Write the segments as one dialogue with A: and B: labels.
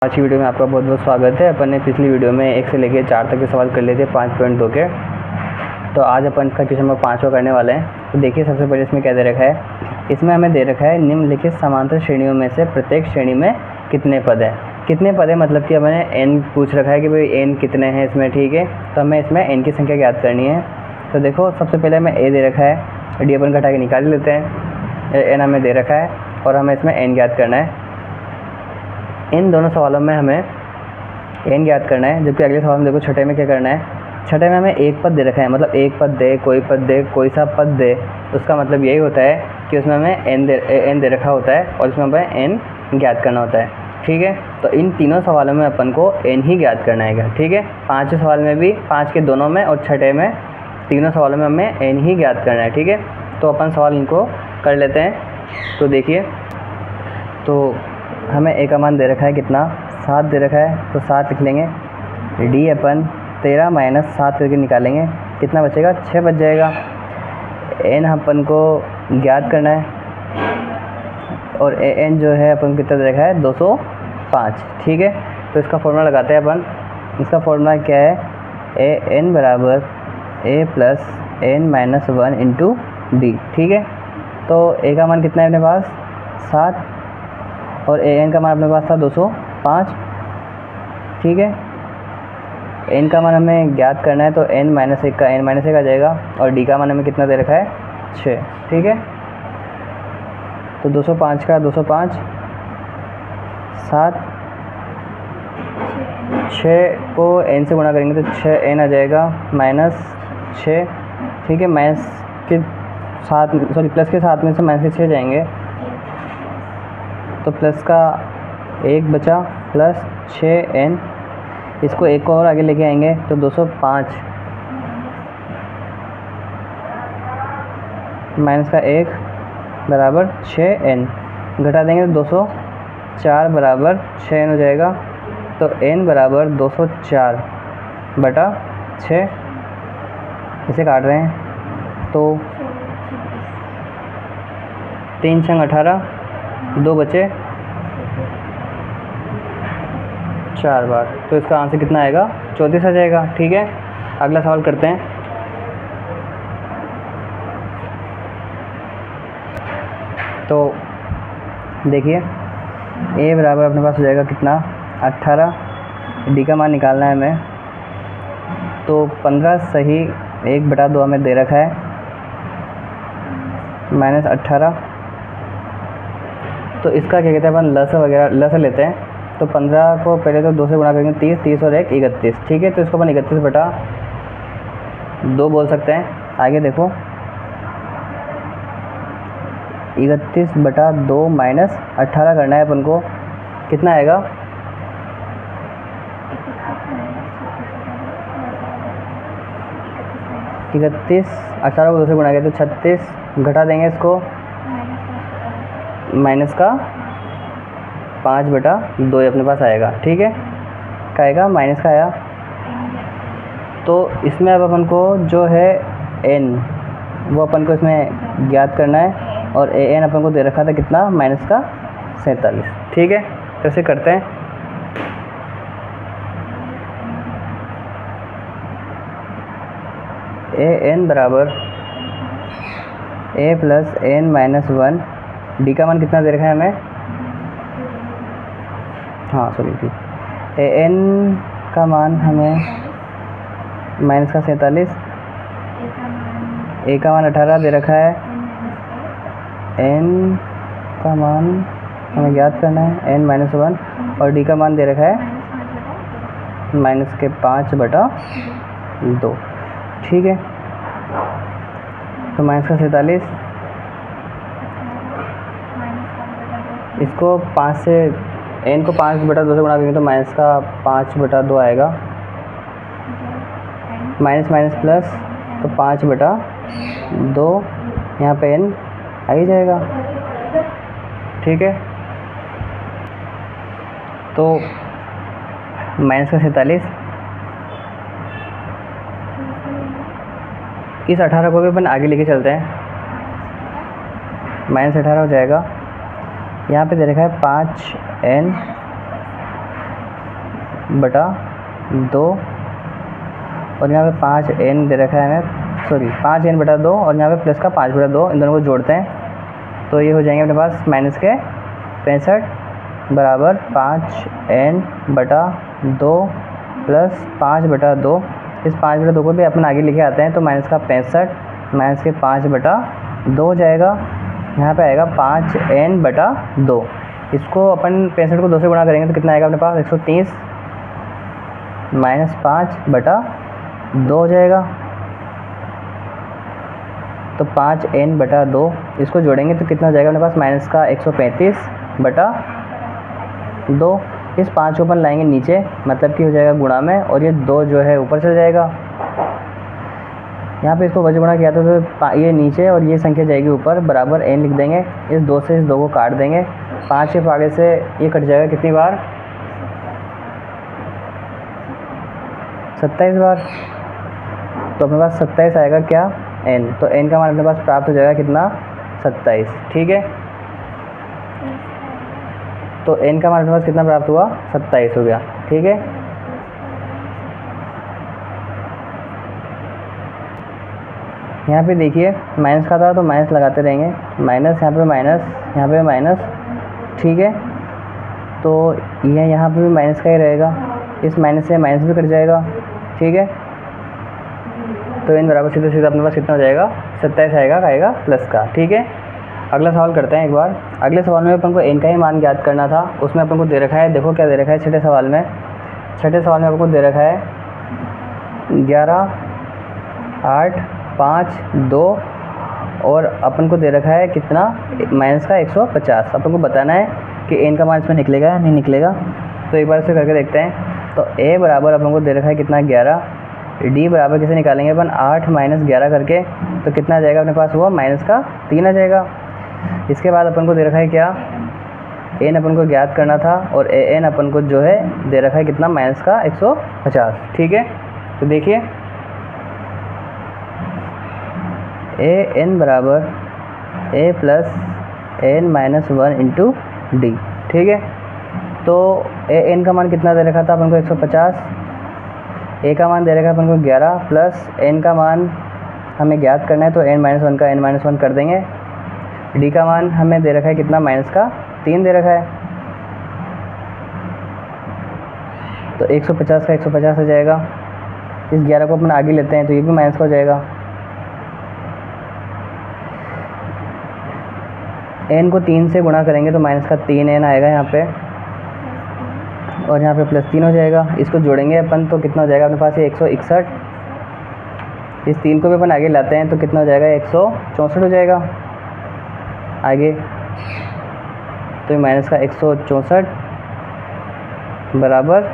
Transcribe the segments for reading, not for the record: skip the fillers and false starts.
A: आज की वीडियो में आपका बहुत बहुत स्वागत है। अपन ने पिछली वीडियो में 1 से लेकर 4 तक के सवाल कर लिए थे 5.2 के। तो आज अपन इसका क्वेश्चन नंबर 5 करने वाले हैं। तो देखिए सबसे पहले इसमें क्या दे रखा है। इसमें हमें दे रखा है निम्नलिखित समांतर श्रेणियों में से प्रत्येक श्रेणी में कितने पद हैं। कितने पद है मतलब कि हमें n पूछ रखा है कि भाई n कितने हैं इसमें, ठीक है। तो हमें इसमें n की संख्या ज्ञात करनी है। तो देखो सबसे पहले हमें a दे रखा है, d अपन घटा के निकाल लेते हैं। n हमें दे रखा है और हमें इसमें n ज्ञात करना है। इन दोनों सवालों में हमें n ज्ञात करना है, जबकि अगले सवाल में देखो छठे में क्या करना है। छठे में हमें एक पद दे रखा है, मतलब एक पद दे, कोई सा पद दे, उसका मतलब यही होता है कि उसमें हमें n दे रखा होता है और इसमें हमें n ज्ञात करना होता है, ठीक है। तो इन तीनों सवालों में अपन को n ही ज्ञात करना है, ठीक है। पाँचवें सवाल में भी, 5 के दोनों में और छठे में, तीनों सवालों में हमें n ही ज्ञात करना है, ठीक है। तो अपन सवाल इनको कर लेते हैं। तो देखिए, तो हमें a का मान दे रखा है कितना, 7 दे रखा है। तो 7 लिख लेंगे। d अपन 13 माइनस 7 करके निकालेंगे, कितना बचेगा, 6 बच जाएगा। n अपन को ज्ञात करना है और an जो है अपन को कितना दे रखा है, 205, ठीक है। तो इसका फॉर्मूला लगाते हैं अपन। इसका फॉर्मूला क्या है, an बराबर a plus n minus 1 into D, ठीक है। तो a का मान कितना है अपने पास, 7, और an का मान अपने पास था 205, ठीक है। n का मान हमें ज्ञात करना है, तो n माइनस 1 का n माइनस 1 आ जाएगा और d का मान हमें कितना दे रखा है, 6, ठीक है। तो 205 का 205, 7, 6 को n से गुणा करेंगे तो 6n आ जाएगा, माइनस 6, ठीक है। माइनस के साथ, सॉरी प्लस के साथ में से माइनस के 6 जाएंगे, तो प्लस का 1 बचा प्लस 6n, इसको एक को और आगे लेके आएंगे तो 205 माइनस का 1 बराबर 6n, घटा देंगे तो 204 बराबर 6n हो जाएगा। तो n बराबर 204 बटा 6, इसे काट रहे हैं तो 3 छंग 18, 2 बचे 4 बार, तो इसका आंसर कितना आएगा, 34 आ जाएगा, ठीक है। अगला सवाल करते हैं। तो देखिए a बराबर अपने पास हो जाएगा कितना, 18, d का मान निकालना है हमें। तो 15 सही 1/2 हमें दे रखा है, माइनस 18। तो इसका क्या कहते हैं, अपन लस वगैरह लस लेते हैं। तो 15 को पहले तो 2 से गुणा करेंगे, 30, 30 और 1 31, ठीक है। तो इसको अपन 31 बटा 2 बोल सकते हैं। आगे देखो 31 बटा 2 माइनस 18 करना है अपन को, कितना आएगा, इकतीस, 18 को 2 से गुणा किया तो 36, घटा देंगे इसको, माइनस का 5 बटा 2 अपने पास आएगा, ठीक है। क्या आएगा, माइनस का आया। तो इसमें अब अपन को जो है n, वो अपन को इसमें ज्ञात करना है और an अपन को दे रखा था कितना, माइनस का 47, ठीक है। तो इसे करते हैं। an बराबर a plus n minus 1, d का मान कितना दे रखा है हमें, हाँ सॉरी ठीक, an का मान हमें माइनस का 47, a का मान 18 दे रखा है, n का मान हमें ज्ञात करना है, n माइनस 1, और d का मान दे रखा है माइनस के 5 बटा 2, ठीक है। तो माइनस का 47, इसको 5 से, n को 5 बटा 2 से गुणा करेंगे तो माइनस का 5 बटा 2 आएगा, माइनस माइनस प्लस, तो 5 बटा 2, यहाँ पे n आ ही जाएगा, ठीक है। तो माइनस का 47, इस 18 को भी अपन आगे लेके चलते हैं, माइनस 18 हो जाएगा। यहाँ पे दे रखा है 5n बटा 2 और यहाँ पे 5n दे रखा है हमें, सॉरी 5n बटा 2 और यहाँ पे प्लस का 5 बटा 2, इन दोनों को जोड़ते हैं तो ये हो जाएंगे अपने पास माइनस के 65 बराबर 5n बटा 2 प्लस 5 बटा 2। इस 5 बटा 2 को भी अपन आगे लिखे आते हैं तो माइनस का 65 माइनस के 5 बटा 2 हो जाएगा। यहाँ पे आएगा 5n बटा 2। इसको अपन 65 को 2 से गुणा करेंगे तो कितना आएगा अपने पास 130 माइनस 5 बटा 2 हो जाएगा। तो 5n बटा 2 इसको जोड़ेंगे तो कितना हो जाएगा अपने पास माइनस का 135 बटा 2। इस 5 को अपन लाएंगे नीचे, मतलब कि हो जाएगा गुणा में, और ये 2 जो है ऊपर चल जाएगा। यहाँ पे इसको वजह गुणा किया था तो ये नीचे और ये संख्या जाएगी ऊपर, बराबर n लिख देंगे। इस 2 से इस 2 को काट देंगे, 5 के आगे से ये कट जाएगा कितनी बार 27 बार। तो अपने पास 27 आएगा क्या n, तो n का मान अपने पास प्राप्त हो जाएगा कितना 27। ठीक है, तो n का मान अपने पास कितना प्राप्त हुआ 27 हो गया। ठीक है, यहाँ पे देखिए माइनस का था तो माइनस लगाते रहेंगे, माइनस यहाँ पे माइनस, यहाँ पे माइनस। ठीक है, तो ये यहाँ पे भी माइनस का ही रहेगा, इस माइनस से माइनस भी कट जाएगा। ठीक है, तो n बराबर सीधा सीधा अपने पास कितना हो जाएगा 27 आएगा प्लस का। ठीक है, अगला सवाल करते हैं एक बार। अगले सवाल में अपन को n का ही मान ज्ञात करना था, उसमें अपन को दे रखा है, देखो क्या दे रखा है छठे सवाल में अपन को दे रखा है 11, 8, 5, 2 और अपन को दे रखा है कितना माइनस का 150। अपन को बताना है कि n का मान इसमें निकलेगा या नहीं निकलेगा। तो एक बार इसे करके देखते हैं। तो a बराबर अपन को दे रखा है कितना 11, d बराबर कैसे निकालेंगे अपन 8 माइनस 11 करके, तो कितना आ जाएगा अपने पास हुआ माइनस का 3 आ जाएगा। इसके बाद अपन को दे रखा है क्या n अपन को ज्ञात करना था और an अपन को जो है दे रखा है कितना माइनस का 150। ठीक है, तो देखिए an बराबर a plus n minus 1 into D. ठीक है, तो an का मान कितना दे रखा था अपन को 150, a का मान दे रखा है अपन को 11 प्लस n का मान हमें ज्ञात करना है तो n माइनस 1 का n माइनस 1 कर देंगे। d का मान हमें दे रखा है कितना माइनस का 3 दे रखा है, तो 150 का 150 हो जाएगा। इस 11 को अपन आगे लेते हैं तो ये भी माइनस का हो जाएगा। n को 3 से गुणा करेंगे तो माइनस का 3n आएगा यहाँ पे, और यहाँ पे प्लस 3 हो जाएगा। इसको जोड़ेंगे अपन तो कितना हो जाएगा अपने पास ये 161। इस 3 को भी अपन आगे लाते हैं तो कितना हो जाएगा 164 हो जाएगा आगे, तो ये माइनस का 164 बराबर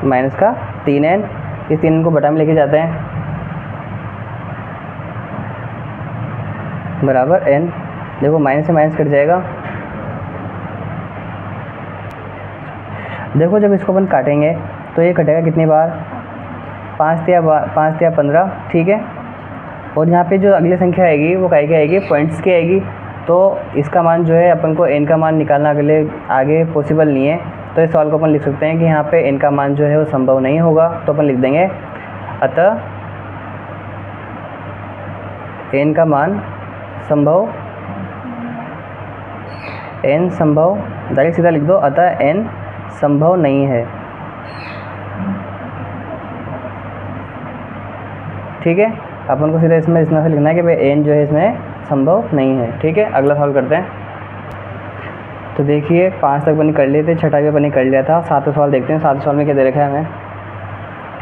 A: माइनस का 3n। इस 3n को बटा में लेके जाते हैं बराबर n। देखो माइनस से माइनस कट जाएगा। देखो जब इसको अपन काटेंगे तो ये कटेगा कितनी बार 5 या 15। ठीक है, और यहाँ पे जो अगली संख्या आएगी वो काय की आएगी पॉइंट्स की आएगी। तो इसका मान जो है अपन को n का मान निकालना आगे पॉसिबल नहीं है, तो इस सवाल को अपन लिख सकते हैं कि यहाँ पे n का मान जो है वो संभव नहीं होगा। तो अपन लिख देंगे अतः n का मान संभव, n संभव, डायरेक्ट सीधा लिख दो अतः n संभव नहीं है। ठीक है, अपन को सीधा इसमें इस तरह से लिखना है कि भाई n जो है इसमें संभव नहीं है। ठीक है, अगला सवाल करते हैं। तो देखिए 5 तक बनी कर लिए थे, छठा भी बनी कर लिया था। 7वां सवाल देखते हैं। 7वें सवाल में क्या दे रखा है हमें,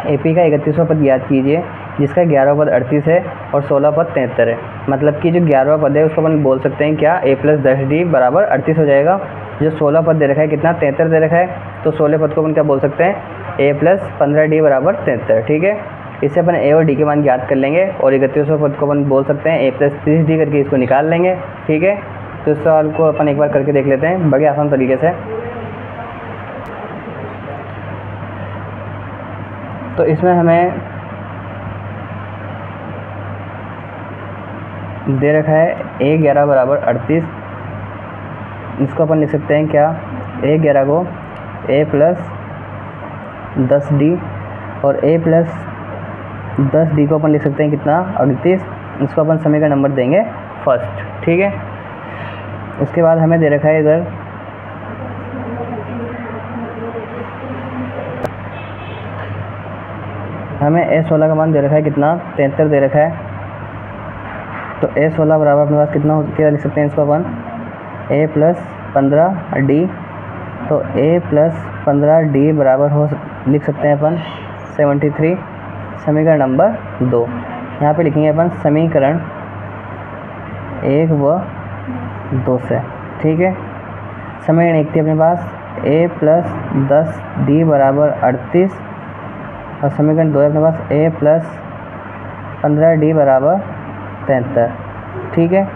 A: AP का 31वां पद ज्ञात कीजिए जिसका 11वां पद 38 है और 16वां पद 73 है। मतलब कि जो 11वां पद है उसको अपन बोल सकते हैं क्या a प्लस 10d बराबर 38 हो जाएगा। जो 16 पद दे रखा है कितना 73 दे रखा है, तो 16 पद को अपन क्या बोल सकते हैं a प्लस 15d बराबर 73। ठीक है, इससे अपन a और d के मान ज्ञात कर लेंगे और 31वां पद को अपन बोल सकते हैं a प्लस 30d करके इसको निकाल लेंगे। ठीक है, तो इस सवाल को अपन एक बार करके देख लेते हैं बड़े आसान तरीके से। तो इसमें हमें दे रखा है a11 बराबर 38। इसको अपन लिख सकते हैं क्या a11 को a प्लस 10D और a प्लस 10D को अपन लिख सकते हैं कितना 38। इसको अपन समीकरण नंबर देंगे फर्स्ट, ठीक है। उसके बाद हमें दे रखा है इधर हमें a16 का मान दे रखा है कितना 73 दे रखा है। तो a16 बराबर अपने पास कितना क्या लिख सकते हैं इसको अपन a प्लस 15D। तो a प्लस 15D बराबर लिख सकते हैं अपन 73, समीकरण नंबर 2। यहाँ पे लिखेंगे अपन समीकरण 1 व 2 से, ठीक है। समीकरण 1 थी अपने पास a प्लस 10D बराबर 38 और समीकरण 2 है अपने पास a प्लस 15D बराबर 73, ठीक है।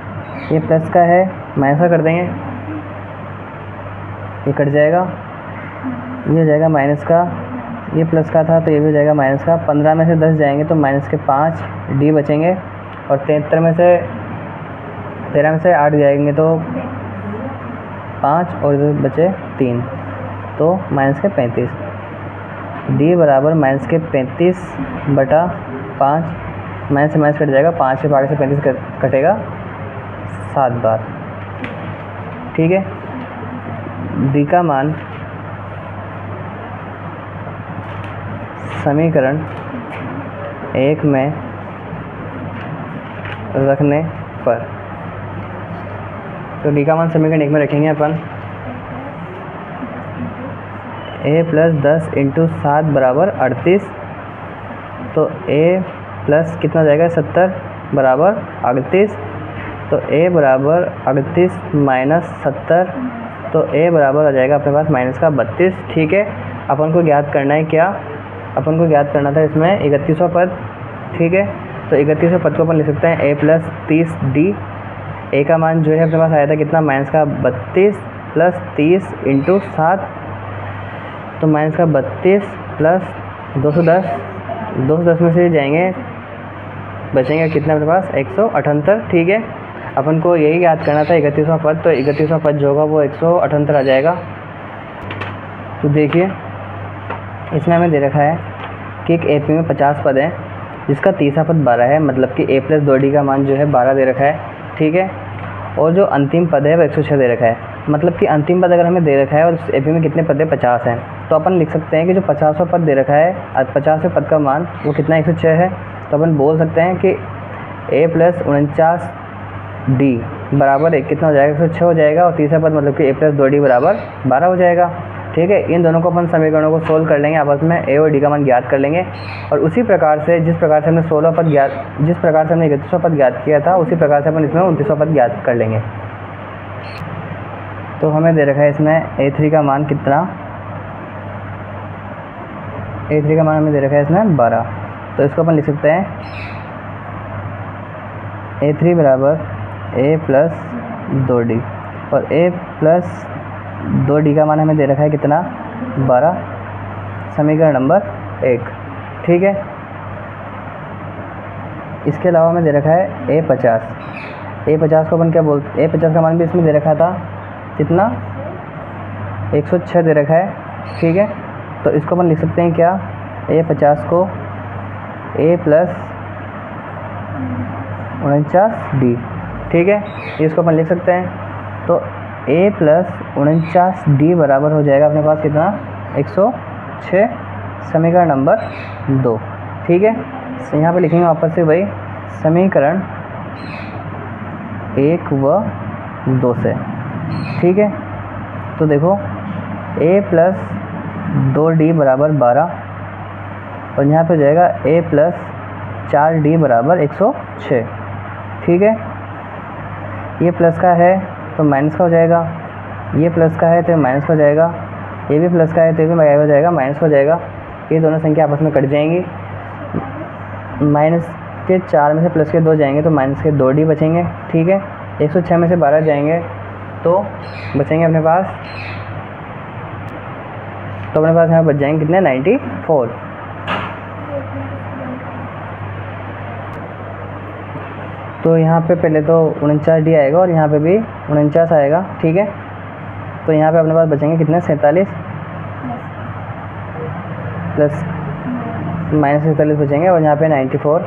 A: ये प्लस का है, माइनस का कर देंगे, ये कट जाएगा, ये हो जाएगा माइनस का, ये प्लस का था तो ये भी हो जाएगा माइनस का। 15 में से 10 जाएंगे तो माइनस के 5D बचेंगे और 73 में से 13 में से 8 जाएंगे तो 5 और इधर बचे 3 तो माइनस के 35। D बराबर माइनस के 35 बटा 5, माइनस से माइनस कट जाएगा, 5 से आगे से 35 कटेगा 7 बार, ठीक है। D का मान समीकरण 1 में रखने पर, तो D का मान समीकरण 1 में रखेंगे अपन a प्लस 10 इंटू 7 बराबर 38। तो a प्लस कितना जाएगा 70 बराबर 38। तो a बराबर 38 माइनस 70, तो a बराबर हो जाएगा अपने पास माइनस का 32, ठीक है। अपन को ज्ञात करना है क्या, अपन को ज्ञात करना था इसमें 31वां पद, ठीक है। तो 31वें पद को अपन लिख सकते हैं a प्लस 30D। a का मान जो है अपने पास आया था कितना माइनस का 32 प्लस 30 इंटू 7, तो माइनस का 32 प्लस 210 में से जाएंगे बचेंगे कितना अपने पास 178, ठीक है। अपन को यही याद करना था 31वां पद, तो 31वां पद जो होगा वो 178 आ जाएगा। तो देखिए इसमें हमें दे रखा है कि एक AP में 50 पद है जिसका तीसरा पद 12 है, मतलब कि a प्लस 2D का मान जो है 12 दे रखा है, ठीक है। और जो अंतिम पद है वो 106 दे रखा है, मतलब कि अंतिम पद अगर हमें दे रखा है और उस AP में कितने पद है 50 हैं, तो अपन लिख सकते हैं कि जो 50वां पद दे रखा है 50वें पद का मान वो कितना 106 है। तो अपन बोल सकते हैं कि a प्लस 49D बराबर एक कितना हो जाएगा 106 हो जाएगा, और तीसरा पद मतलब कि a प्लस 2D बराबर 12 हो जाएगा, ठीक है। इन दोनों को अपन समीकरणों को सोल्व कर लेंगे, आपस में a और d का मान ज्ञात कर लेंगे। और उसी प्रकार से जिस प्रकार से हमने 16वां पद ज्ञात, जिस प्रकार से हमने 31वां पद ज्ञात किया था, उसी प्रकार से अपन इसमें 29वां पद ज्ञात कर लेंगे। तो हमें दे रखा है इसमें a3 का मान कितना, a3 का मान हमें दे रखा है इसमें 12। तो इसको अपन लिख सकते हैं a3 बराबर a प्लस 2D, और a प्लस 2D का मान हमें दे रखा है कितना 12, समीकरण नंबर 1, ठीक है। इसके अलावा हमें दे रखा है a50 को अपन क्या बोलते, a50 का मान भी इसमें दे रखा था कितना 106 दे रखा है, ठीक है। तो इसको अपन लिख सकते हैं क्या a50 को a प्लस 49D, ठीक है, इसको अपन लिख सकते हैं। तो a प्लस 49D बराबर हो जाएगा अपने पास कितना 106, समीकरण नंबर 2, ठीक है। यहाँ पे लिखेंगे वापस से भाई समीकरण 1 व 2 से, ठीक है। तो देखो a प्लस 2D बराबर 12 और यहाँ पे हो जाएगा a प्लस 4D बराबर 106, ठीक है। ये प्लस का है तो माइनस का हो जाएगा, ये प्लस का है तो माइनस हो जाएगा, ये भी प्लस का है तो ये भी हो जाएगा माइनस हो जाएगा। ये दोनों संख्या आपस में कट जाएंगी, माइनस के 4 में से प्लस के 2 जाएंगे तो माइनस के 2D बचेंगे, ठीक है। 106 में से 12 जाएंगे तो बचेंगे अपने पास, तो अपने पास यहाँ बच जाएंगे कितने 94। तो यहाँ पे पहले तो 49D आएगा और यहाँ पे भी 49 आएगा, ठीक है। तो यहाँ पे अपने पास बचेंगे कितने 47, प्लस माइनस के 47 बचेंगे और यहाँ पे 94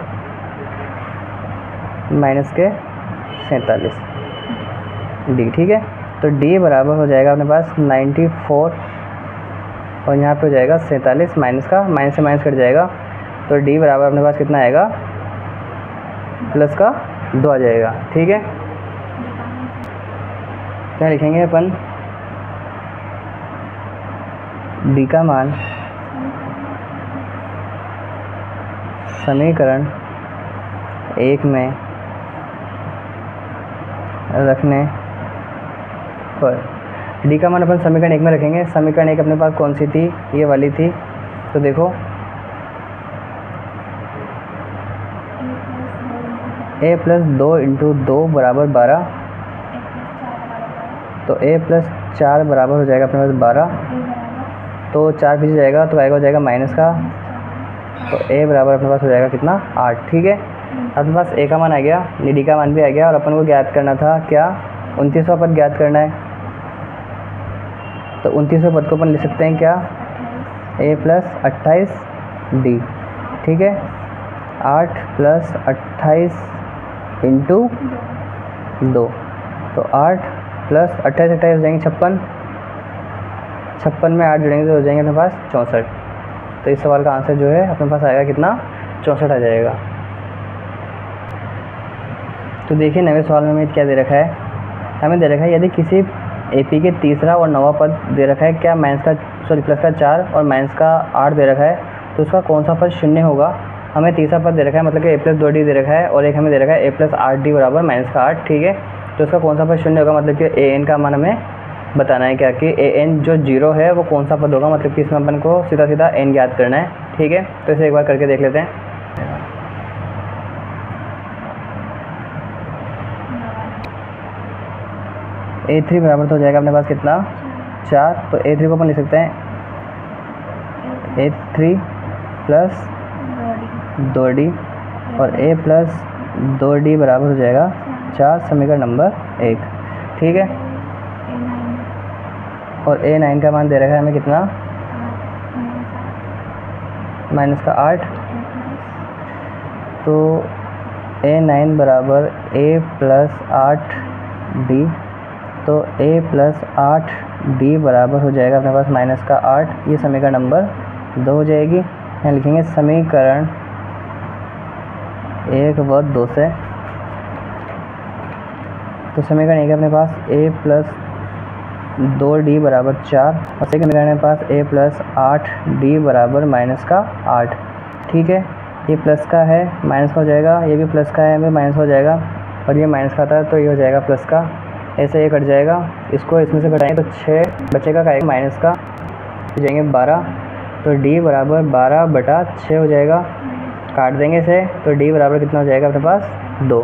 A: माइनस के 47 डी। ठीक है, तो डी बराबर हो जाएगा अपने पास 94 और यहाँ पे हो जाएगा 47 माइनस का, माइनस से माइनस कट जाएगा, तो डी बराबर अपने पास कितना आएगा, प्लस का 2 आ जाएगा। ठीक है, क्या लिखेंगे अपन, डी का मान समीकरण 1 में रखने पर, डी का मान अपन समीकरण 1 में रखेंगे। समीकरण 1 अपने पास कौन सी थी, ये वाली थी। तो देखो a प्लस 2 इंटू 2 बराबर 12, तो a प्लस 4 बराबर हो जाएगा अपने पास 12, तो 4 पीछे जाएगा तो आएगा हो जाएगा माइनस का, तो a बराबर अपने पास हो जाएगा कितना, 8। ठीक है, अपने पास a का मान आ गया, डी का मान भी आ गया, और अपन को ज्ञात करना था क्या, 29वां पद ज्ञात करना है। तो 29वें पद को अपन लिख सकते हैं क्या, a प्लस 28 डी। ठीक है, 8 प्लस 28 इंटू 2, तो 8 प्लस 28 28 हो जाएंगे 56, 56 में 8 जुड़ेंगे तो हो जाएंगे अपने पास 64। तो इस सवाल का आंसर जो है अपने पास आएगा कितना, 64 आ जाएगा। तो देखिए नवे सवाल में हमें क्या दे रखा है, हमें दे रखा है यदि किसी एपी के तीसरा और नवा पद दे रखा है, क्या माइनस का प्लस का 4 और माइनस का 8 दे रखा है, तो उसका कौन सा पद शून्य होगा। हमें तीसरा पद दे रखा है, मतलब कि a प्लस 2d दे रखा है, और एक हमें दे रखा है a प्लस 8d बराबर माइनस का 8। ठीक है, तो उसका कौन सा पद शून्य होगा, मतलब कि an का मान हमें बताना है क्या कि an जो 0 है वो कौन सा पद होगा, मतलब कि इसमें अपन को सीधा सीधा n ज्ञात करना है। ठीक है, तो इसे एक बार करके देख लेते हैं। a3 बराबर तो हो जाएगा अपने पास कितना, 4, तो a3 को अपन लिख सकते हैं a3 प्लस 2d और a प्लस 2d बराबर हो जाएगा 4, समीकरण नंबर 1। ठीक है, और a9 का मान दे रखा है हमें कितना, माइनस का 8, तो a9 बराबर a प्लस 8d, तो a प्लस 8d बराबर हो जाएगा अपने पास माइनस का 8, ये समीकरण नंबर 2 हो जाएगी। यहाँ लिखेंगे समीकरण 1 व 2 से, तो समीकरण 1 अपने पास a प्लस 2d बराबर 4, और सेकंड समीकरण मेरे पास a प्लस 8d बराबर माइनस का 8। ठीक है, ये प्लस का है माइनस का हो जाएगा, ये भी प्लस का है हमें माइनस हो जाएगा, और ये माइनस का था तो ये हो जाएगा प्लस का, ऐसे ये कट जाएगा, इसको इसमें से घटाएंगे तो 6 बचेगा का, माइनस का हो जाएंगे 12, तो d बराबर 12/6 हो जाएगा, काट देंगे इसे, तो d बराबर कितना हो जाएगा अपने पास 2।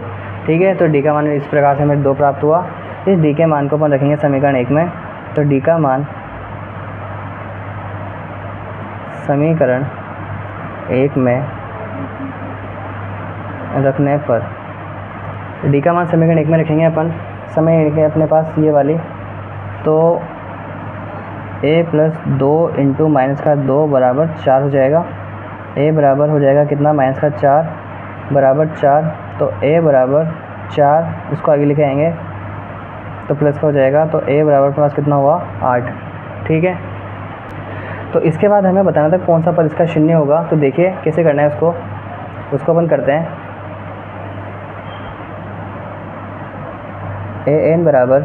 A: ठीक है, तो d का मान इस प्रकार से हमें 2 प्राप्त हुआ। इस d के मान को अपन रखेंगे समीकरण 1 में, तो d का मान समीकरण 1 में रखने पर, d का मान समीकरण 1 में रखेंगे अपन, समय के अपने पास ये वाली, तो a प्लस 2 इंटू माइनस का 2 बराबर 4 हो जाएगा, a बराबर हो जाएगा कितना, माइनस का 4 बराबर 4, तो a बराबर 4, इसको आगे लिखे आएंगे तो प्लस का हो जाएगा, तो a बराबर के पास कितना हुआ, 8। ठीक है, तो इसके बाद हमें बताना था कौन सा पद इसका शून्य होगा। तो देखिए कैसे करना है उसको अपन करते हैं। an बराबर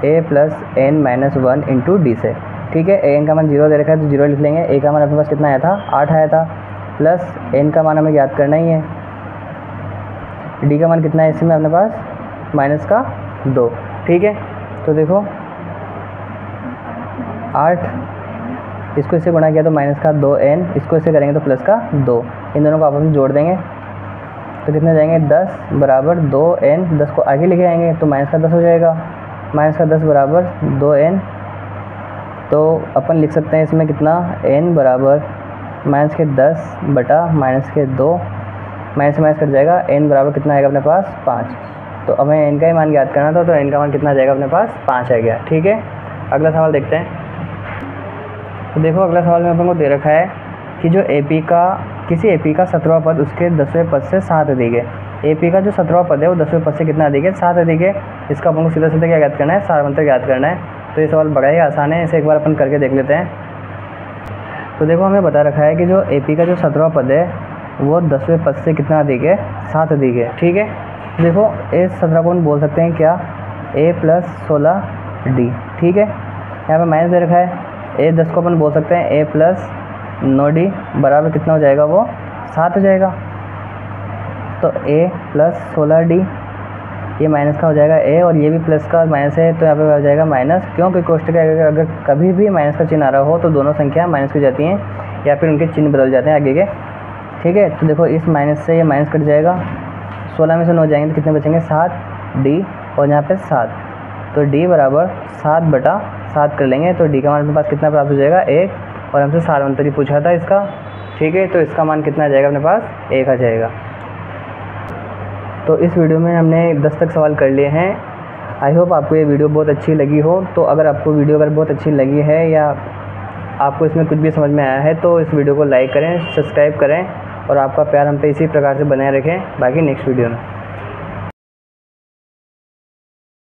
A: a plus n minus 1 into D से। ठीक है, an का मान 0 दे रखा है तो 0 लिख लेंगे, a का मान अपने पास कितना आया था, 8 आया था, प्लस n का मान हमें याद करना ही है, d का मान कितना है इसमें अपने पास, माइनस का 2। ठीक है, तो देखो 8, इसको इससे गुणा किया तो माइनस का 2n, इसको इससे करेंगे तो प्लस का 2, इन दोनों को आपस में जोड़ देंगे तो कितने जाएंगे, 10 बराबर 2n, 10 को आगे लेके आएंगे तो माइनस का 10 हो जाएगा, माइनस का 10 बराबर 2n, तो अपन लिख सकते हैं इसमें कितना, n बराबर माइनस के 10 बटा माइनस के 2, माइनस से माइनस कट जाएगा, n बराबर कितना आएगा अपने पास, 5। तो हमें n का ही मान याद करना था, तो n का मान कितना आ जाएगा अपने पास, 5 आ गया। ठीक है, अगला सवाल देखते हैं। तो देखो अगला सवाल में अपन को दे रखा है कि जो किसी AP का 17वां पद उसके 10वें पद से 7 अधिक है। AP का जो 17वां पद है वो 10वें पद से कितना अधिक है? 7 अधिक है। इसका अपन को सीधा सीधा क्या ज्ञात करना है? सारवंतर ज्ञात करना है। तो ये सवाल बड़ा ही आसान है, इसे एक बार अपन करके देख लेते हैं। तो देखो हमें बता रखा है कि जो AP का जो 17वां पद है वो 10वें पद से कितना अधिक है? 7 अधिक है। ठीक है, देखो इस 17 को हम बोल सकते हैं क्या? A + 16D। ठीक है, यहाँ पे माइनस दे रखा है। A10 को अपन बोल सकते हैं A + 9D बराबर कितना हो जाएगा? वो 7 हो जाएगा। तो A + 16D, ये माइनस का हो जाएगा A, और ये भी प्लस का माइनस है तो यहाँ पे हो जाएगा माइनस। क्योंकि कोष्टक के अगर कभी भी माइनस का चिन्ह आ रहा हो तो दोनों संख्या माइनस हो जाती हैं या फिर उनके चिन्ह बदल जाते हैं आगे के। ठीक है, तो देखो इस माइनस से ये माइनस कट जाएगा, 16 में से 9 जाएंगे तो कितने बचेंगे? 7D, और यहाँ पे 7, तो D बराबर 7/7 कर लेंगे तो D का मान अपने पास कितना प्राप्त हो जाएगा? 1, और हमसे सारवंतर ही पूछा था इसका। ठीक है, तो इसका मान कितना आ जाएगा अपने पास? 1 आ जाएगा। तो इस वीडियो में हमने 10 तक सवाल कर लिए हैं। आई होप आपको ये वीडियो बहुत अच्छी लगी हो। तो अगर आपको वीडियो बहुत अच्छी लगी है या आपको इसमें कुछ भी समझ में आया है तो इस वीडियो को लाइक करें, सब्सक्राइब करें, और आपका प्यार हम पे इसी प्रकार से बनाए रखें बाकी नेक्स्ट वीडियो में।